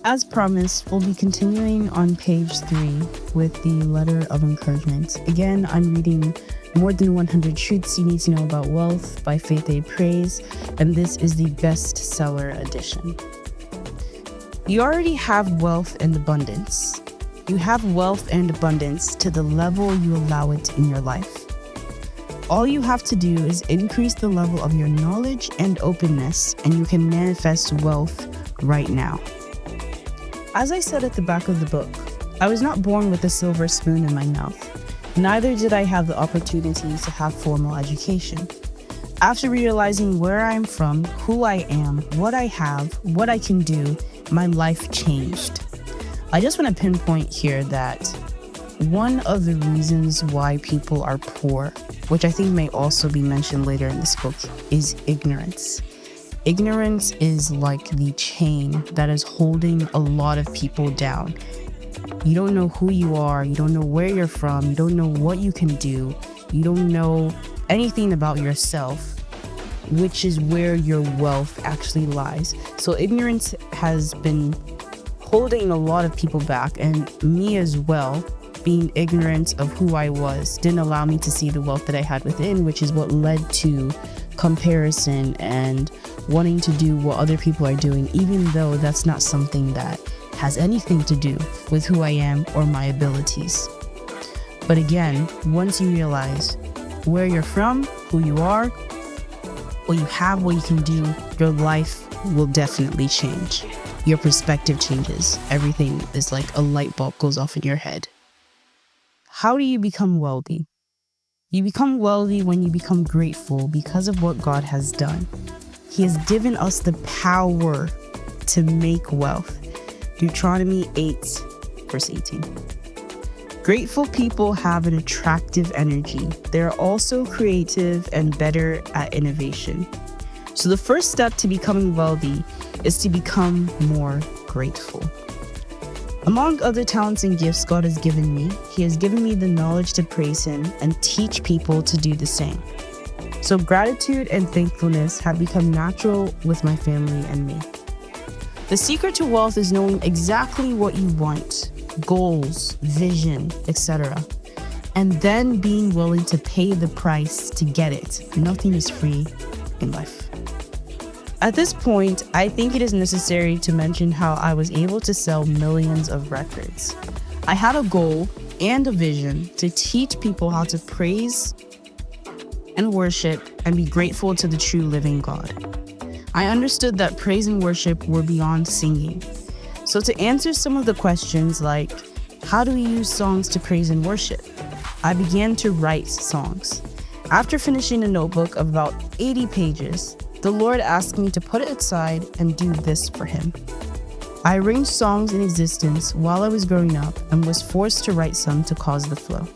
As promised, we'll be continuing on page 3 with the letter of encouragement. Again, I'm reading More Than 100 Truths You Need to Know About Wealth by Faith A. Praiz, and this is the bestseller edition. You already have wealth and abundance. You have wealth and abundance to the level you allow it in your life. All you have to do is increase the level of your knowledge and openness, and you can manifest wealth right now. As I said at the back of the book, I was not born with a silver spoon in my mouth. Neither did I have the opportunity to have formal education. After realizing where I am from, who I am, what I have, what I can do, my life changed. I just want to pinpoint here that one of the reasons why people are poor, which I think may also be mentioned later in this book, is ignorance. Ignorance is like the chain that is holding a lot of people down. You don't know who you are, you don't know where you're from, you don't know what you can do, you don't know anything about yourself, which is where your wealth actually lies. So ignorance has been holding a lot of people back, and me as well, being ignorant of who I was, didn't allow me to see the wealth that I had within, which is what led to comparison and wanting to do what other people are doing, even though that's not something that has anything to do with who I am or my abilities. But again, once you realize where you're from, who you are, what you have, what you can do, your life will definitely change. Your perspective changes. Everything is like a light bulb goes off in your head. How do you become wealthy? You become wealthy when you become grateful because of what God has done. He has given us the power to make wealth. Deuteronomy 8, verse 18. Grateful people have an attractive energy. They are also creative and better at innovation. So the first step to becoming wealthy is to become more grateful. Among other talents and gifts God has given me, He has given me the knowledge to praise Him and teach people to do the same. So gratitude and thankfulness have become natural with my family and me. The secret to wealth is knowing exactly what you want, goals, vision, etc., and then being willing to pay the price to get it. Nothing is free in life. At this point, I think it is necessary to mention how I was able to sell millions of records. I had a goal and a vision to teach people how to praise and worship and be grateful to the true living God. I understood that praise and worship were beyond singing. So to answer some of the questions like, how do we use songs to praise and worship? I began to write songs. After finishing a notebook of about 80 pages, the Lord asked me to put it aside and do this for Him. I arranged songs in existence while I was growing up and was forced to write some to cause the flow.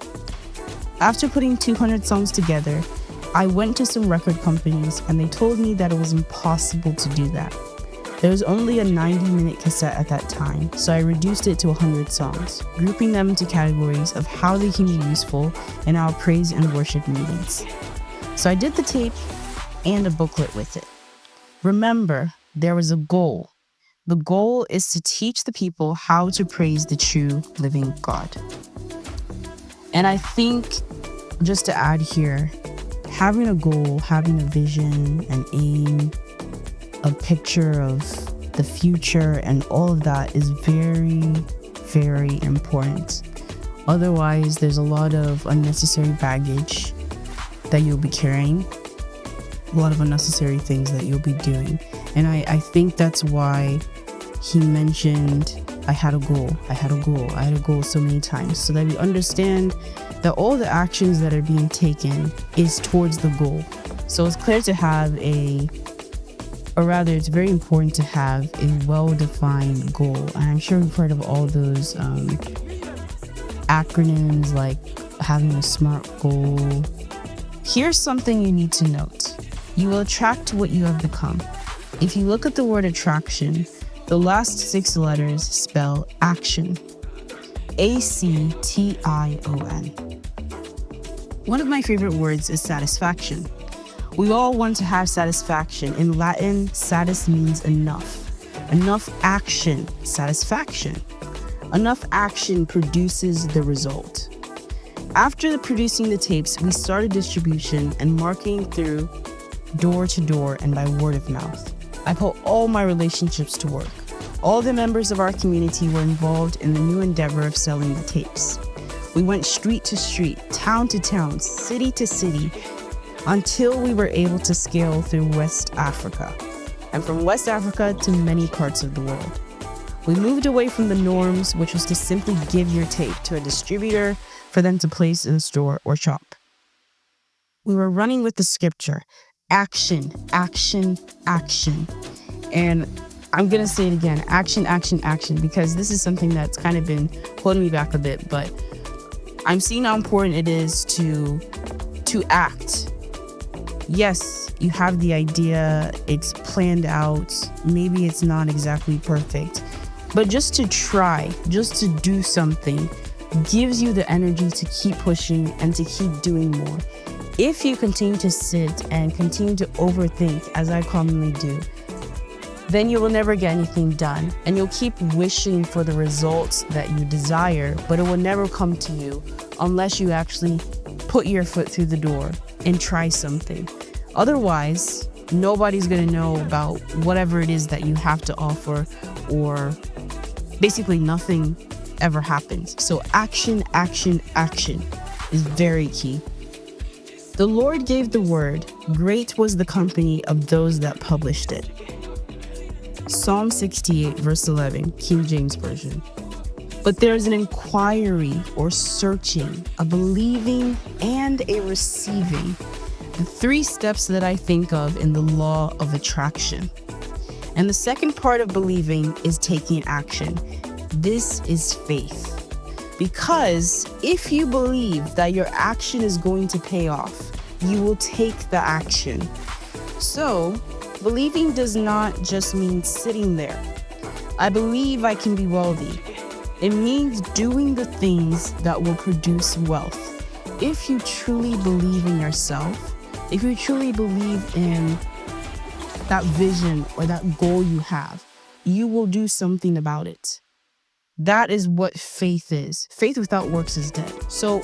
After putting 200 songs together, I went to some record companies and they told me that it was impossible to do that. There was only a 90-minute cassette at that time, so I reduced it to 100 songs, grouping them into categories of how they can be useful in our praise and worship meetings. So I did the tape and a booklet with it. Remember, there was a goal. The goal is to teach the people how to praise the true living God. And I think, just to add here, having a goal, having a vision, an aim, a picture of the future and all of that is very, very important. Otherwise, there's a lot of unnecessary baggage that you'll be carrying, a lot of unnecessary things that you'll be doing. And I think that's why he mentioned, I had a goal so many times, so that we understand that all the actions that are being taken is towards the goal. So it's clear to have it's very important to have a well-defined goal. And I'm sure we've heard of all those acronyms like having a SMART goal. Here's something you need to note. You will attract what you have become. If you look at the word attraction, the last 6 letters spell action. A-C-T-I-O-N. One of my favorite words is satisfaction. We all want to have satisfaction. In Latin, satis means enough. Enough action, satisfaction. Enough action produces the result. After producing the tapes, we started distribution and marketing through door to door and by word of mouth. I put all my relationships to work. All the members of our community were involved in the new endeavor of selling the tapes. We went street to street, town to town, city to city, until we were able to scale through West Africa, and from West Africa to many parts of the world. We moved away from the norms, which was to simply give your tape to a distributor for them to place in a store or shop. We were running with the scripture, action, action, action. And I'm going to say it again, action, action, action, because this is something that's kind of been holding me back a bit, but I'm seeing how important it is to act. Yes, you have the idea, it's planned out, maybe it's not exactly perfect, but just to try, just to do something gives you the energy to keep pushing and to keep doing more. If you continue to sit and continue to overthink, as I commonly do, then you will never get anything done, and you'll keep wishing for the results that you desire, but it will never come to you unless you actually put your foot through the door and try something. Otherwise, nobody's going to know about whatever it is that you have to offer, or basically nothing ever happens. So action, action, action is very key. The Lord gave the word, great was the company of those that published it. Psalm 68, verse 11, King James Version. But there's an inquiry or searching, a believing, and a receiving. The three steps that I think of in the law of attraction. And the second part of believing is taking action. This is faith. Because if you believe that your action is going to pay off, you will take the action. So, believing does not just mean sitting there. I believe I can be wealthy. It means doing the things that will produce wealth. If you truly believe in yourself, if you truly believe in that vision or that goal you have, you will do something about it. That is what faith is. Faith without works is dead. So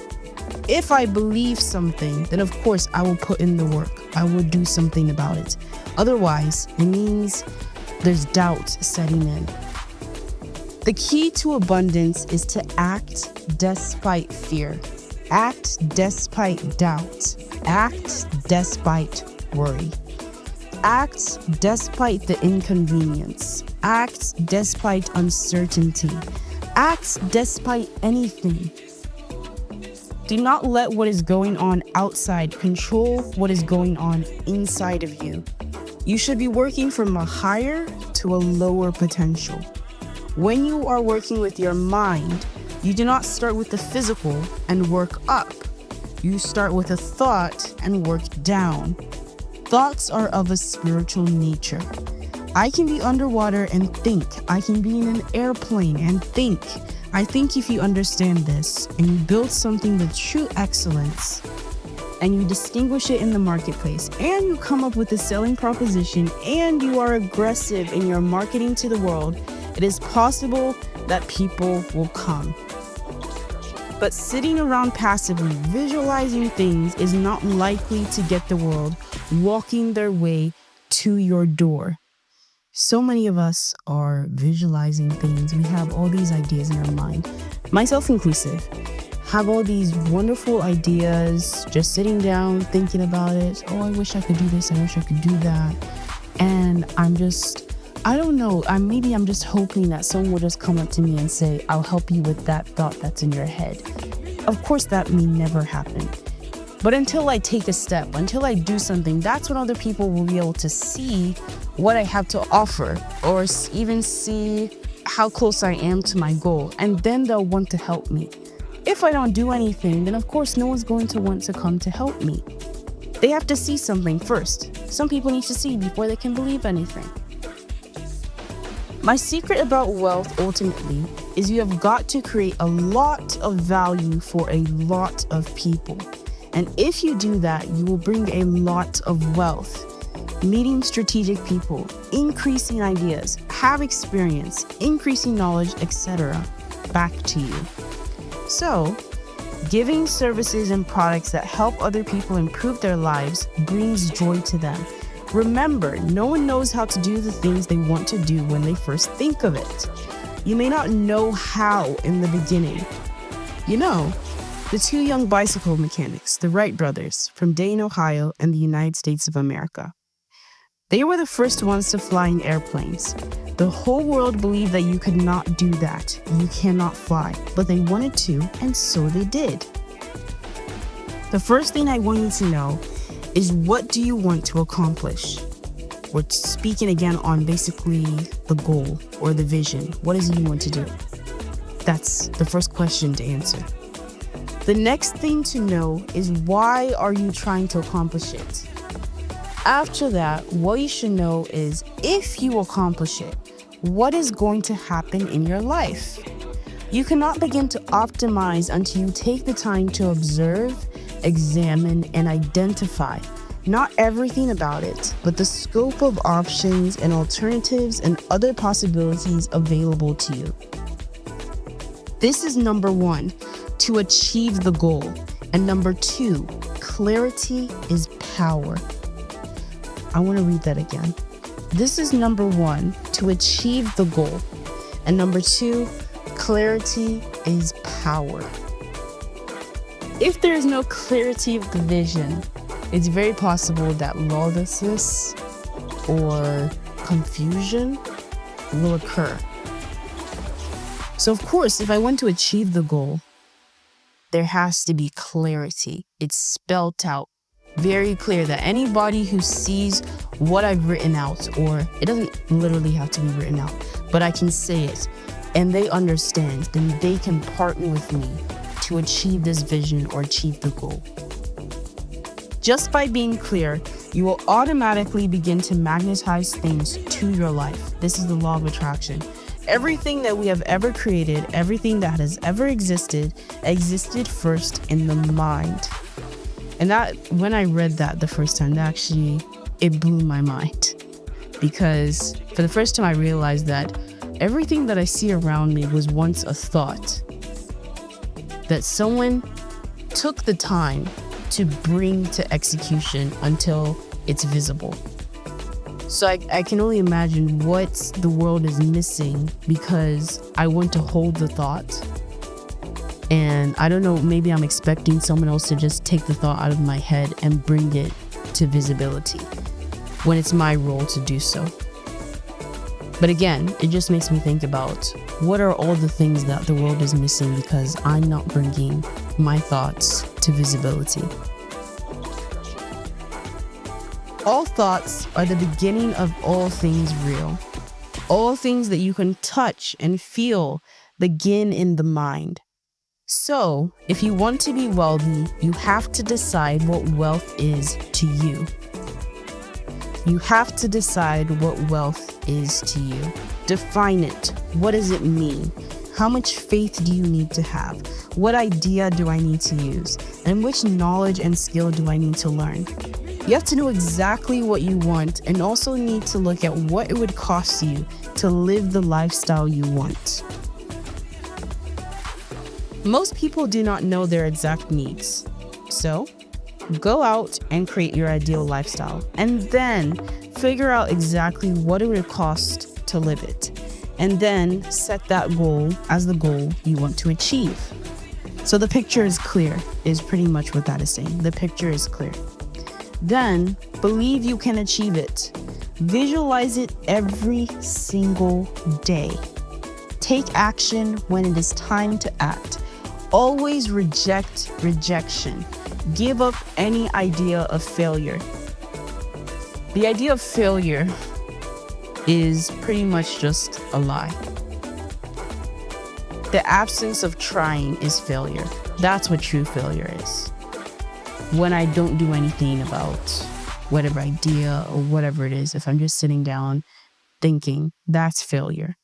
if I believe something, then of course I will put in the work. I will do something about it. Otherwise, it means there's doubt setting in. The key to abundance is to act despite fear. Act despite doubt. Act despite worry. Act despite the inconvenience. Act despite uncertainty. Act despite anything. Do not let what is going on outside control what is going on inside of you. You should be working from a higher to a lower potential. When you are working with your mind, you do not start with the physical and work up. You start with a thought and work down. Thoughts are of a spiritual nature. I can be underwater and think. I can be in an airplane and think. I think if you understand this and you build something with true excellence and you distinguish it in the marketplace and you come up with a selling proposition and you are aggressive in your marketing to the world, it is possible that people will come. But sitting around passively visualizing things is not likely to get the world walking their way to your door. So many of us are visualizing things. We have all these ideas in our mind, myself inclusive, have all these wonderful ideas, just sitting down, thinking about it. Oh, I wish I could do this. I wish I could do that. And I don't know. Maybe I'm just hoping that someone will just come up to me and say, I'll help you with that thought that's in your head. Of course, that may never happen. But until I take a step, until I do something, that's when other people will be able to see what I have to offer, or even see how close I am to my goal. And then they'll want to help me. If I don't do anything, then of course no one's going to want to come to help me. They have to see something first. Some people need to see before they can believe anything. My secret about wealth ultimately is you have got to create a lot of value for a lot of people. And if you do that, you will bring a lot of wealth. Meeting strategic people, increasing ideas, have experience, increasing knowledge, etc. back to you. So, giving services and products that help other people improve their lives brings joy to them. Remember, no one knows how to do the things they want to do when they first think of it. You may not know how in the beginning. You know, the two young bicycle mechanics, the Wright brothers, from Dayton, Ohio, and the United States of America. They were the first ones to fly in airplanes. The whole world believed that you could not do that. You cannot fly. But they wanted to, and so they did. The first thing I want you to know is, what do you want to accomplish? We're speaking again on basically the goal or the vision. What is it you want to do? That's the first question to answer. The next thing to know is, why are you trying to accomplish it? After that, what you should know is, if you accomplish it, what is going to happen in your life? You cannot begin to optimize until you take the time to observe, examine, and identify not everything about it, but the scope of options and alternatives and other possibilities available to you. This is number 1, to achieve the goal. And number 2, clarity is power. I want to read that again. This is number 1, to achieve the goal. And number 2, clarity is power. If there is no clarity of the vision, it's very possible that lawlessness or confusion will occur. So of course, if I want to achieve the goal, there has to be clarity. It's spelled out very clear that anybody who sees what I've written out, or it doesn't literally have to be written out, but I can say it and they understand, then they can partner with me to achieve this vision or achieve the goal. Just by being clear, you will automatically begin to magnetize things to your life. This is the law of attraction. Everything that we have ever created, everything that has ever existed first in the mind. And that, when I read that the first time, it blew my mind. Because for the first time I realized that everything that I see around me was once a thought. That someone took the time to bring to execution until it's visible. So I can only imagine what the world is missing because I want to hold the thought. And I don't know, maybe I'm expecting someone else to just take the thought out of my head and bring it to visibility when it's my role to do so. But again, it just makes me think about, what are all the things that the world is missing because I'm not bringing my thoughts to visibility? All thoughts are the beginning of all things real. All things that you can touch and feel begin in the mind. So, if you want to be wealthy, you have to decide what wealth is to you. You have to decide what wealth is to you. Define it. What does it mean? How much faith do you need to have? What idea do I need to use? And which knowledge and skill do I need to learn? You have to know exactly what you want and also need to look at what it would cost you to live the lifestyle you want. Most people do not know their exact needs. So, go out and create your ideal lifestyle and then figure out exactly what it would cost to live it. And then set that goal as the goal you want to achieve. So the picture is clear, is pretty much what that is saying. The picture is clear. Then believe you can achieve it. Visualize it every single day. Take action when it is time to act. Always reject rejection. Give up any idea of failure. The idea of failure is pretty much just a lie. The absence of trying is failure. That's what true failure is. When I don't do anything about whatever idea or whatever it is, if I'm just sitting down thinking, that's failure.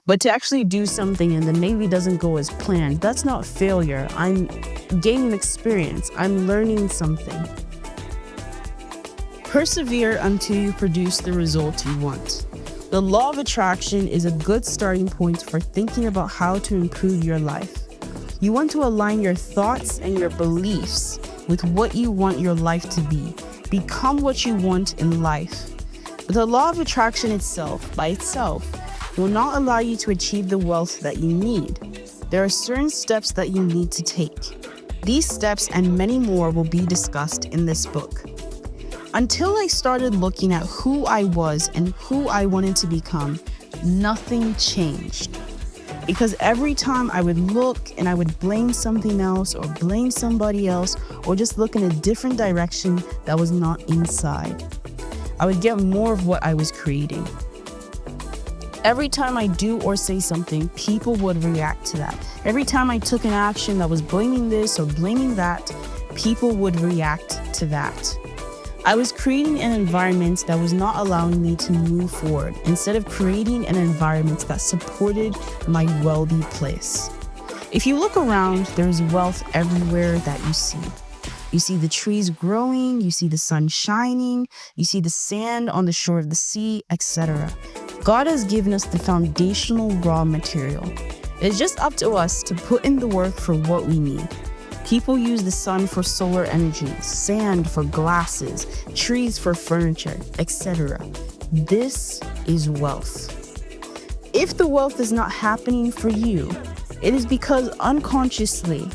But to actually do something and then maybe it doesn't go as planned, that's not failure. I'm gaining experience. I'm learning something. Persevere until you produce the result you want. The law of attraction is a good starting point for thinking about how to improve your life. You want to align your thoughts and your beliefs with what you want your life to be. Become what you want in life. But the law of attraction itself, by itself, will not allow you to achieve the wealth that you need. There are certain steps that you need to take. These steps and many more will be discussed in this book. Until I started looking at who I was and who I wanted to become, nothing changed. Because every time I would look and I would blame something else or blame somebody else or just look in a different direction that was not inside, I would get more of what I was creating. Every time I do or say something, people would react to that. Every time I took an action that was blaming this or blaming that, people would react to that. I was creating an environment that was not allowing me to move forward instead of creating an environment that supported my wealthy place. If you look around, there is wealth everywhere that you see. You see the trees growing, you see the sun shining, you see the sand on the shore of the sea, etc. God has given us the foundational raw material. It's just up to us to put in the work for what we need. People use the sun for solar energy, sand for glasses, trees for furniture, etc. This is wealth. If the wealth is not happening for you, it is because unconsciously,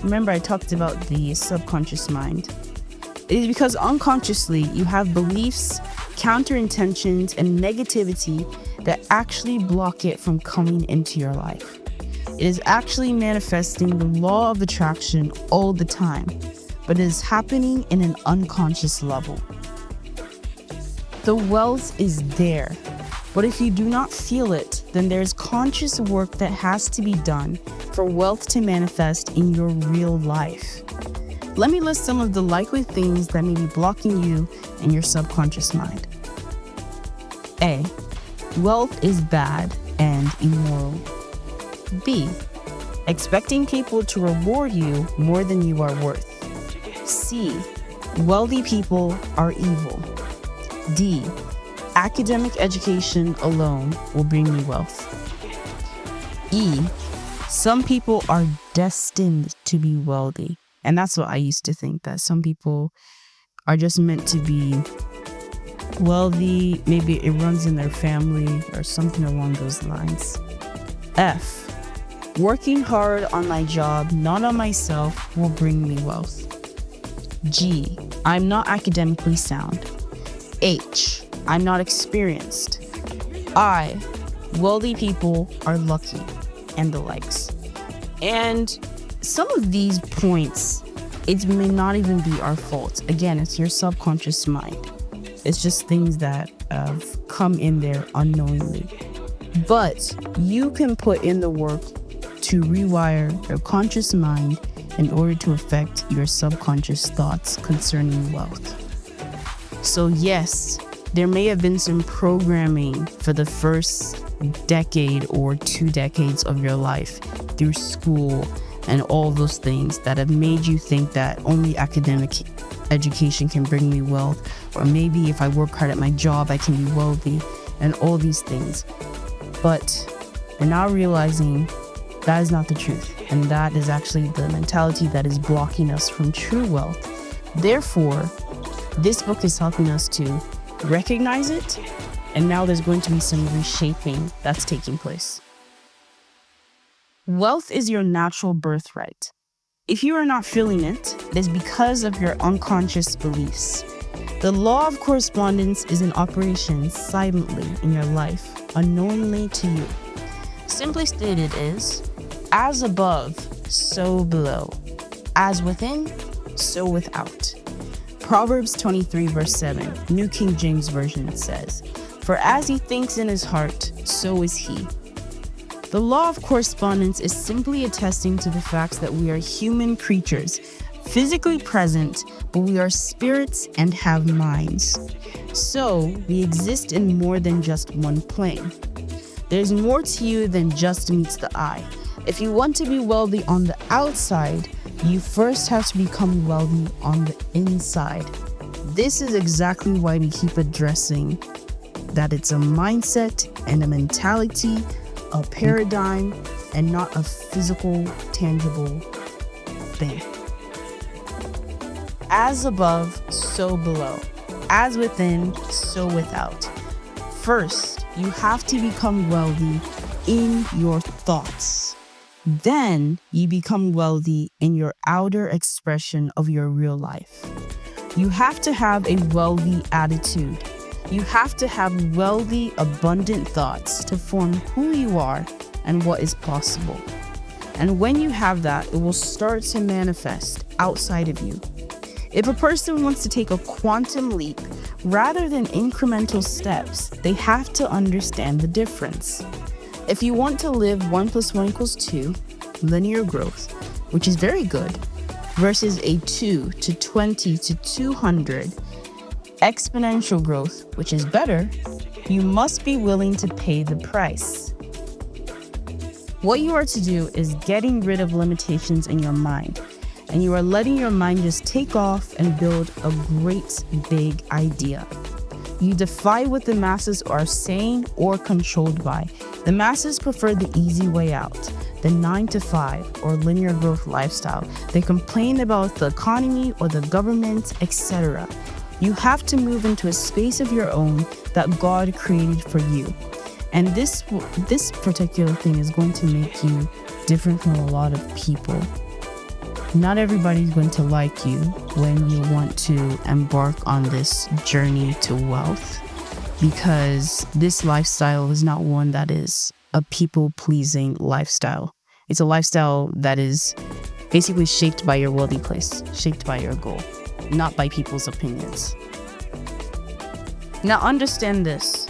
remember I talked about the subconscious mind. It is because unconsciously you have beliefs, counter intentions, and negativity that actually block it from coming into your life. It is actually manifesting the law of attraction all the time, but it is happening in an unconscious level. The wealth is there, but if you do not feel it, then there is conscious work that has to be done for wealth to manifest in your real life. Let me list some of the likely things that may be blocking you in your subconscious mind. A. Wealth is bad and immoral. B. Expecting people to reward you more than you are worth. C. Wealthy people are evil. D. Academic education alone will bring me wealth. E. Some people are destined to be wealthy. And that's what I used to think, that some people are just meant to be wealthy. Maybe it runs in their family or something along those lines. F. Working hard on my job, not on myself, will bring me wealth. G. I'm not academically sound. H. I'm not experienced. I. Wealthy people are lucky, and the likes. And some of these points, it may not even be our fault. Again, it's your subconscious mind. It's just things that have come in there unknowingly. But you can put in the work to rewire your conscious mind in order to affect your subconscious thoughts concerning wealth. So yes, there may have been some programming for the first decade or 2 decades of your life through school and all those things that have made you think that only academic education can bring me wealth, or maybe if I work hard at my job I can be wealthy, and all these things. But we're now realizing that is not the truth, and that is actually the mentality that is blocking us from true wealth. Therefore, this book is helping us to recognize it, and now there's going to be some reshaping that's taking place. Wealth is your natural birthright. If you are not feeling it, it is because of your unconscious beliefs. The law of correspondence is in operation silently in your life, unknowingly to you. Simply stated is, as above, so below. As within, so without. Proverbs 23 verse 7, New King James Version says, "For as he thinks in his heart, so is he." The law of correspondence is simply attesting to the facts that we are human creatures, physically present, but we are spirits and have minds. So, we exist in more than just one plane. There's more to you than just meets the eye. If you want to be wealthy on the outside, You first have to become wealthy on the inside. This is exactly why we keep addressing that it's a mindset and a mentality, a paradigm, and not a physical, tangible thing. As above, so below. As within, so without. First, you have to become wealthy in your thoughts. Then you become wealthy in your outer expression of your real life. You have to have a wealthy attitude. You have to have wealthy, abundant thoughts to form who you are and what is possible. And when you have that, it will start to manifest outside of you. If a person wants to take a quantum leap rather than incremental steps, they have to understand the difference. If you want to live 1 + 1 = 2, linear growth, which is very good, versus a 2 to 20 to 200 exponential growth, which is better, you must be willing to pay the price. What you are to do is getting rid of limitations in your mind, and you are letting your mind just take off and build a great big idea. You defy what the masses are saying or controlled by. The masses prefer the easy way out, the 9 to 5 or linear growth lifestyle. They complain about the economy or the government, etc. You have to move into a space of your own that God created for you. And this particular thing is going to make you different from a lot of people. Not everybody's going to like you when you want to embark on this journey to wealth, because this lifestyle is not one that is a people-pleasing lifestyle. It's a lifestyle that is basically shaped by your wealthy place, shaped by your goal, not by people's opinions. Now understand this.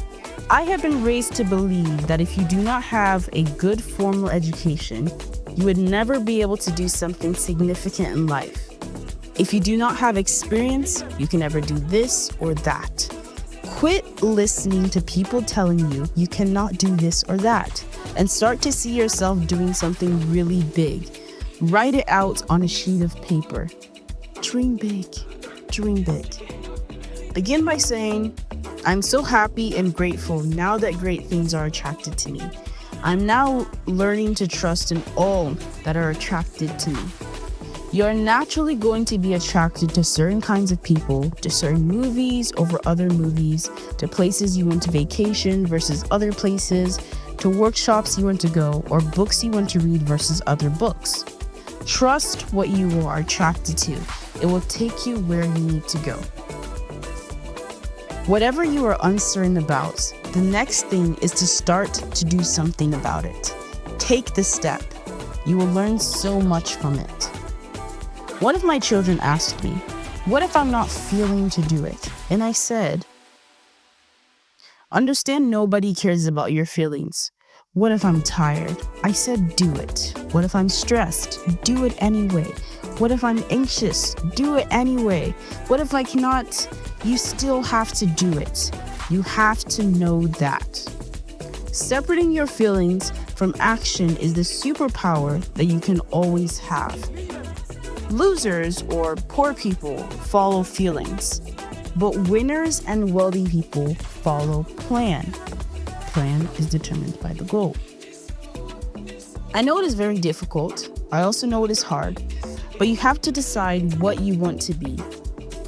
I have been raised to believe that if you do not have a good formal education, you would never be able to do something significant in life. If you do not have experience, you can never do this or that. Quit listening to people telling you you cannot do this or that, and start to see yourself doing something really big. Write it out on a sheet of paper. Dream big. Dream big. Begin by saying, I'm so happy and grateful now that great things are attracted to me. I'm now learning to trust in all that are attracted to me. You're naturally going to be attracted to certain kinds of people, to certain movies over other movies, to places you want to vacation versus other places, to workshops you want to go, or books you want to read versus other books. Trust what you are attracted to. It will take you where you need to go. Whatever you are uncertain about, the next thing is to start to do something about it. Take the step. You will learn so much from it. One of my children asked me, what if I'm not feeling to do it? And I said, understand nobody cares about your feelings. What if I'm tired? I said, do it. What if I'm stressed? Do it anyway. What if I'm anxious? Do it anyway. What if I cannot? You still have to do it. You have to know that. Separating your feelings from action is the superpower that you can always have. Losers or poor people follow feelings, but winners and wealthy people follow plan. Plan is determined by the goal. I know it is very difficult. I also know it is hard, but you have to decide what you want to be.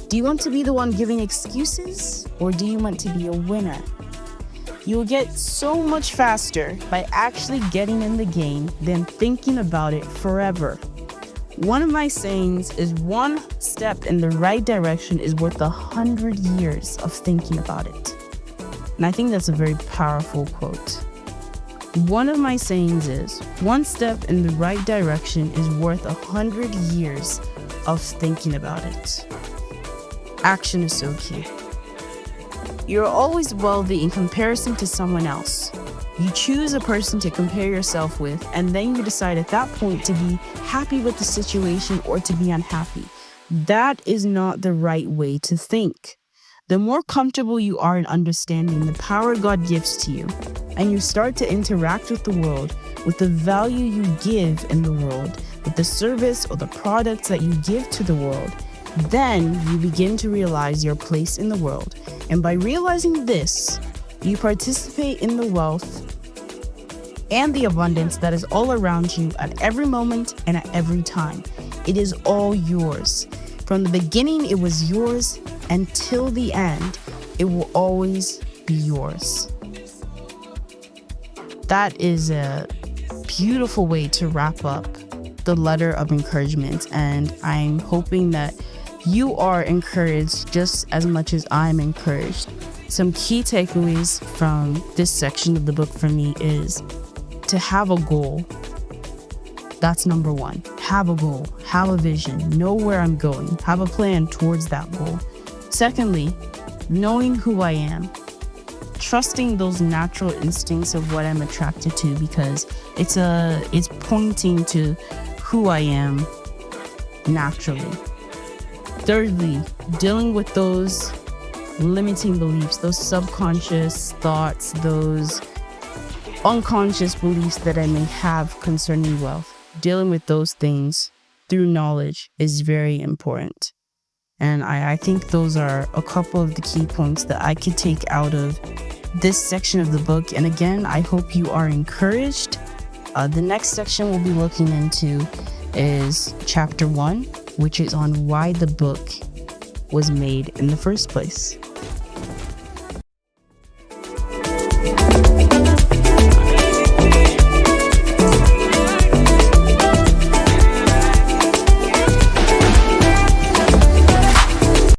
Do you want to be the one giving excuses, or do you want to be a winner? You'll get so much faster by actually getting in the game than thinking about it forever. One of my sayings is, one step in the right direction is worth 100 years of thinking about it. And I think that's a very powerful quote. One of my sayings is, one step in the right direction is worth 100 years of thinking about it. Action is so key. You're always wealthy in comparison to someone else. You choose a person to compare yourself with, and then you decide at that point to be happy with the situation or to be unhappy. That is not the right way to think. The more comfortable you are in understanding the power God gives to you, and you start to interact with the world with the value you give in the world, with the service or the products that you give to the world, then you begin to realize your place in the world. And by realizing this, you participate in the wealth and the abundance that is all around you at every moment and at every time. It is all yours. From the beginning, it was yours, and till the end, it will always be yours. That is a beautiful way to wrap up the letter of encouragement, and I'm hoping that you are encouraged just as much as I'm encouraged. Some key takeaways from this section of the book for me is to have a goal. That's number one. Have a goal, have a vision, know where I'm going, have a plan towards that goal. Secondly, knowing who I am, trusting those natural instincts of what I'm attracted to, because it's pointing to who I am naturally. Thirdly, dealing with those limiting beliefs, those subconscious thoughts, those unconscious beliefs that I may have concerning wealth. Dealing with those things through knowledge is very important. And I think those are a couple of the key points that I could take out of this section of the book. And again, I hope you are encouraged. The next section we'll be looking into is chapter 1, which is on why the book was made in the first place.